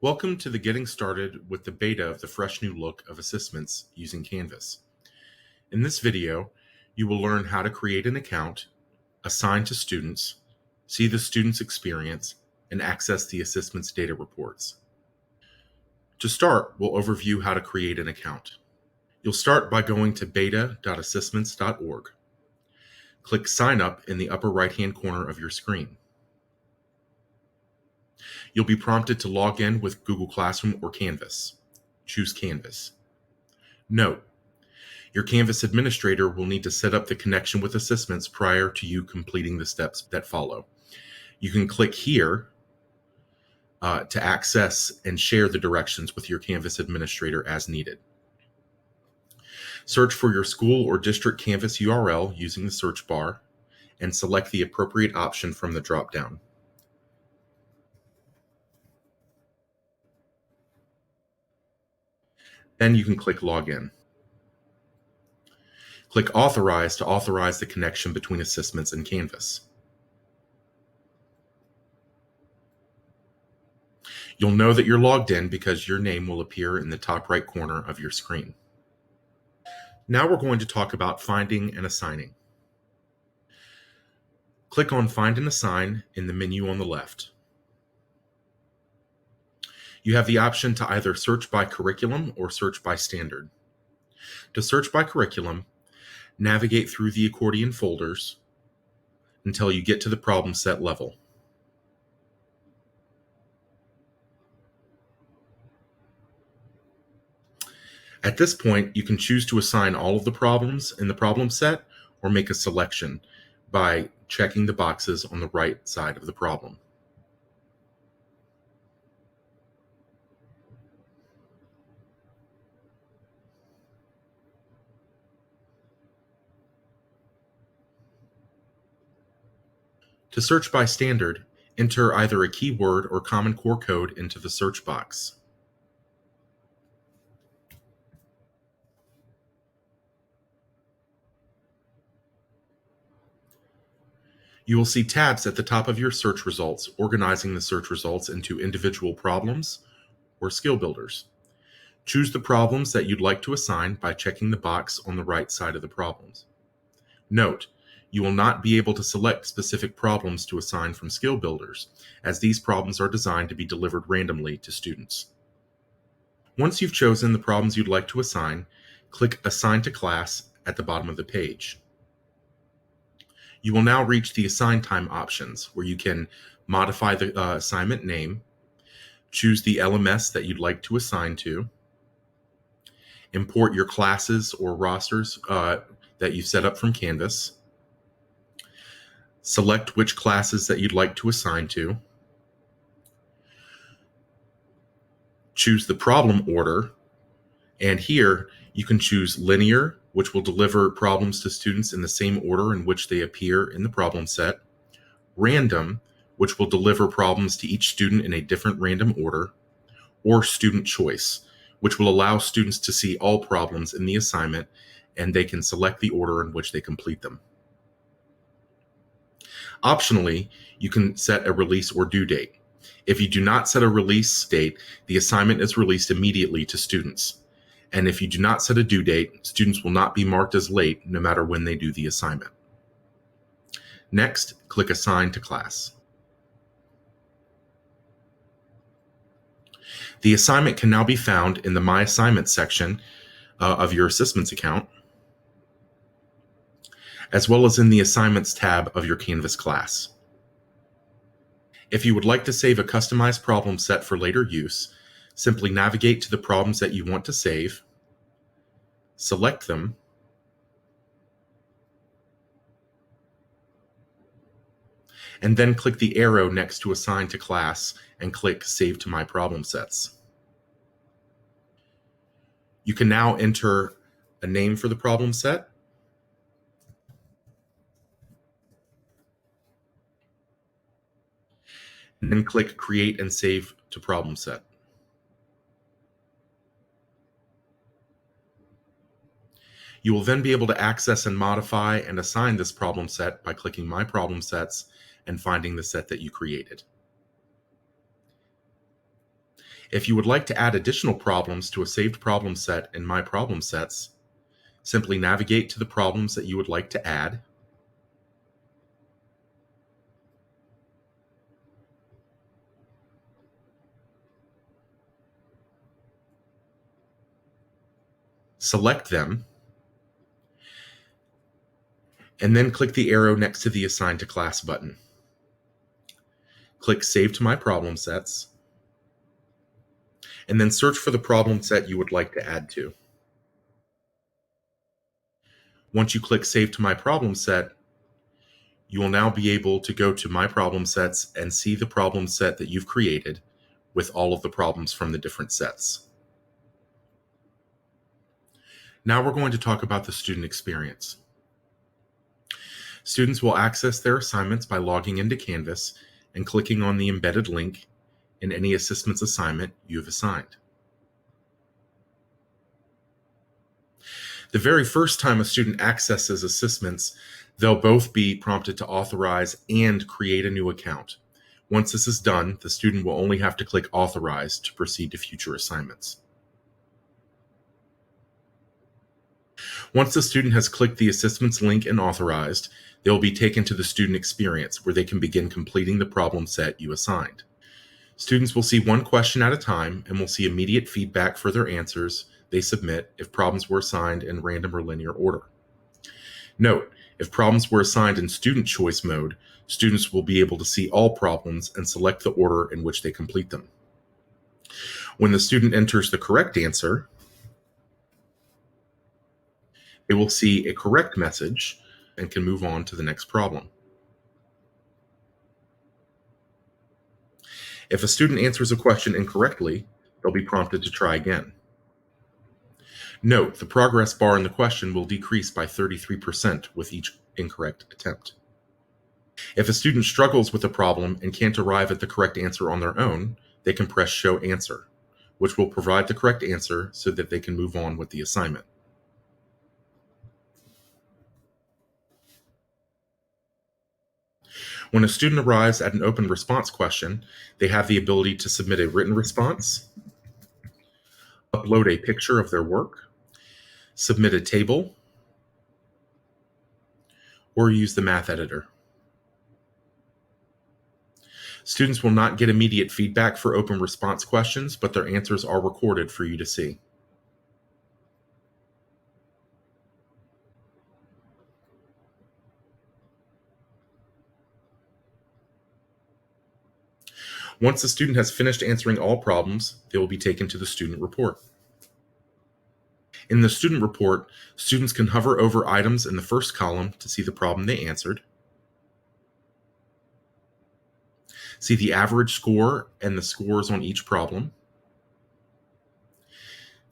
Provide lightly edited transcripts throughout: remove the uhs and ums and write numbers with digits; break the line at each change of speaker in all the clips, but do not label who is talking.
Welcome to the Getting Started with the beta of the Fresh New Look of Assessments using Canvas. In this video, you will learn how to create an account, assign to students, see the student's experience, and access the Assessments data reports. To start, we'll overview how to create an account. You'll start by going to beta.assessments.org. Click Sign Up in the upper right-hand corner of your screen. You'll be prompted to log in with Google Classroom or Canvas. Choose Canvas. Note: your Canvas administrator will need to set up the connection with Assessments prior to you completing the steps that follow. You can click here to access and share the directions with your Canvas administrator as needed. Search for your school or district Canvas URL using the search bar and select the appropriate option from the drop-down. Then you can click Login. Click Authorize to authorize the connection between Assessments and Canvas. You'll know that you're logged in because your name will appear in the top right corner of your screen. Now we're going to talk about finding and assigning. Click on Find and Assign in the menu on the left. You have the option to either search by curriculum or search by standard. To search by curriculum, navigate through the accordion folders until you get to the problem set level. At this point, you can choose to assign all of the problems in the problem set or make a selection by checking the boxes on the right side of the problem. To search by standard, enter either a keyword or Common Core code into the search box. You will see tabs at the top of your search results, organizing the search results into individual problems or skill builders. Choose the problems that you'd like to assign by checking the box on the right side of the problems. Note: you will not be able to select specific problems to assign from skill builders, as these problems are designed to be delivered randomly to students. Once you've chosen the problems you'd like to assign, click Assign to Class at the bottom of the page. You will now reach the Assign Time options, where you can modify the assignment name, choose the LMS that you'd like to assign to, import your classes or rosters that you've set up from Canvas, select which classes that you'd like to assign to, choose the problem order, and here you can choose linear, which will deliver problems to students in the same order in which they appear in the problem set, random, which will deliver problems to each student in a different random order, or student choice, which will allow students to see all problems in the assignment and they can select the order in which they complete them. Optionally, you can set a release or due date. If you do not set a release date, the assignment is released immediately to students. And if you do not set a due date, students will not be marked as late no matter when they do the assignment. Next, click Assign to Class. The assignment can now be found in the My Assignments section of your Assessments account, as well as in the Assignments tab of your Canvas class. If you would like to save a customized problem set for later use, simply navigate to the problems that you want to save, select them, and then click the arrow next to Assign to Class and click Save to My Problem Sets. You can now enter a name for the problem set, and then click Create and Save to Problem Set. You will then be able to access and modify and assign this problem set by clicking My Problem Sets and finding the set that you created. If you would like to add additional problems to a saved problem set in My Problem Sets, simply navigate to the problems that you would like to add. Select them, and then click the arrow next to the Assign to Class button. Click Save to My Problem Sets, and then search for the problem set you would like to add to. Once you click Save to My Problem Set, you will now be able to go to My Problem Sets and see the problem set that you've created with all of the problems from the different sets. Now we're going to talk about the student experience. Students will access their assignments by logging into Canvas and clicking on the embedded link in any ASSISTments assignment you've assigned. The very first time a student accesses ASSISTments, they'll both be prompted to authorize and create a new account. Once this is done, the student will only have to click Authorize to proceed to future assignments. Once the student has clicked the ASSISTments link and authorized, they will be taken to the student experience where they can begin completing the problem set you assigned. Students will see one question at a time and will see immediate feedback for their answers they submit if problems were assigned in random or linear order. Note, if problems were assigned in student choice mode, students will be able to see all problems and select the order in which they complete them. When the student enters the correct answer, they will see a correct message and can move on to the next problem. If a student answers a question incorrectly, they'll be prompted to try again. Note, the progress bar in the question will decrease by 33% with each incorrect attempt. If a student struggles with a problem and can't arrive at the correct answer on their own, they can press Show Answer, which will provide the correct answer so that they can move on with the assignment. When a student arrives at an open response question, they have the ability to submit a written response, upload a picture of their work, submit a table, or use the math editor. Students will not get immediate feedback for open response questions, but their answers are recorded for you to see. Once the student has finished answering all problems, they will be taken to the student report. In the student report, students can hover over items in the first column to see the problem they answered, see the average score and the scores on each problem,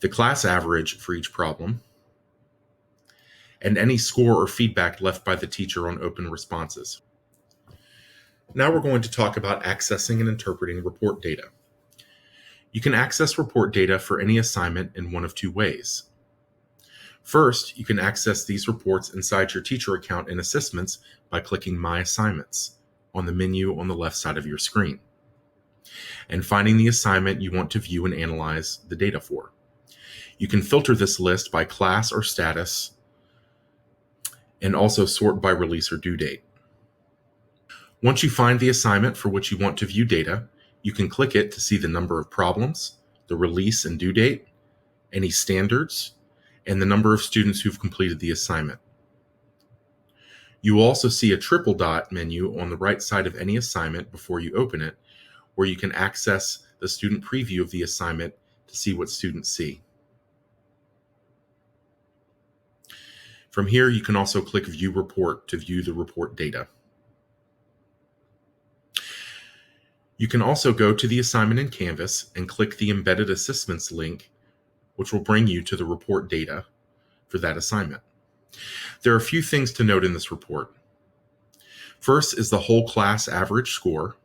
the class average for each problem, and any score or feedback left by the teacher on open responses. Now we're going to talk about accessing and interpreting report data. You can access report data for any assignment in one of two ways. First, you can access these reports inside your teacher account in ASSISTments by clicking My Assignments on the menu on the left side of your screen, and finding the assignment you want to view and analyze the data for. You can filter this list by class or status, and also sort by release or due date. Once you find the assignment for which you want to view data, you can click it to see the number of problems, the release and due date, any standards, and the number of students who've completed the assignment. You will also see a triple dot menu on the right side of any assignment before you open it, where you can access the student preview of the assignment to see what students see. From here, you can also click View Report to view the report data. You can also go to the assignment in Canvas and click the Embedded ASSISTments link, which will bring you to the report data for that assignment. There are a few things to note in this report. First is the whole class average score,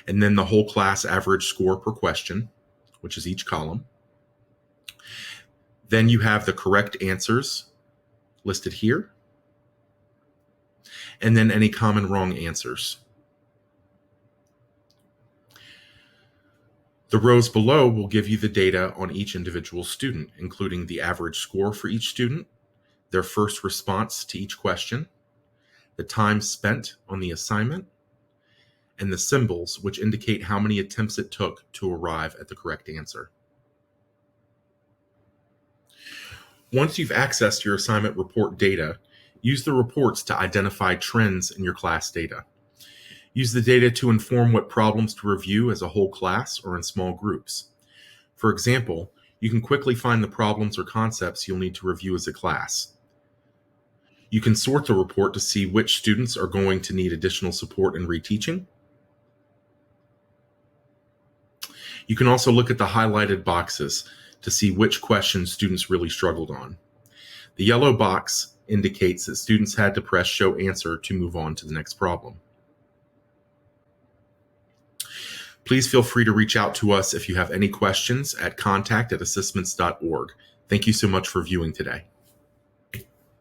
and then the whole class average score per question, which is each column. Then you have the correct answers listed here, and then any common wrong answers. The rows below will give you the data on each individual student, including the average score for each student, their first response to each question, the time spent on the assignment, and the symbols, which indicate how many attempts it took to arrive at the correct answer. Once you've accessed your assignment report data, use the reports to identify trends in your class data. Use the data to inform what problems to review as a whole class or in small groups. For example, you can quickly find the problems or concepts you'll need to review as a class. You can sort the report to see which students are going to need additional support in reteaching. You can also look at the highlighted boxes to see which questions students really struggled on. The yellow box indicates that students had to press Show Answer to move on to the next problem. Please feel free to reach out to us if you have any questions at contact@assistments.org. Thank you so much for viewing today.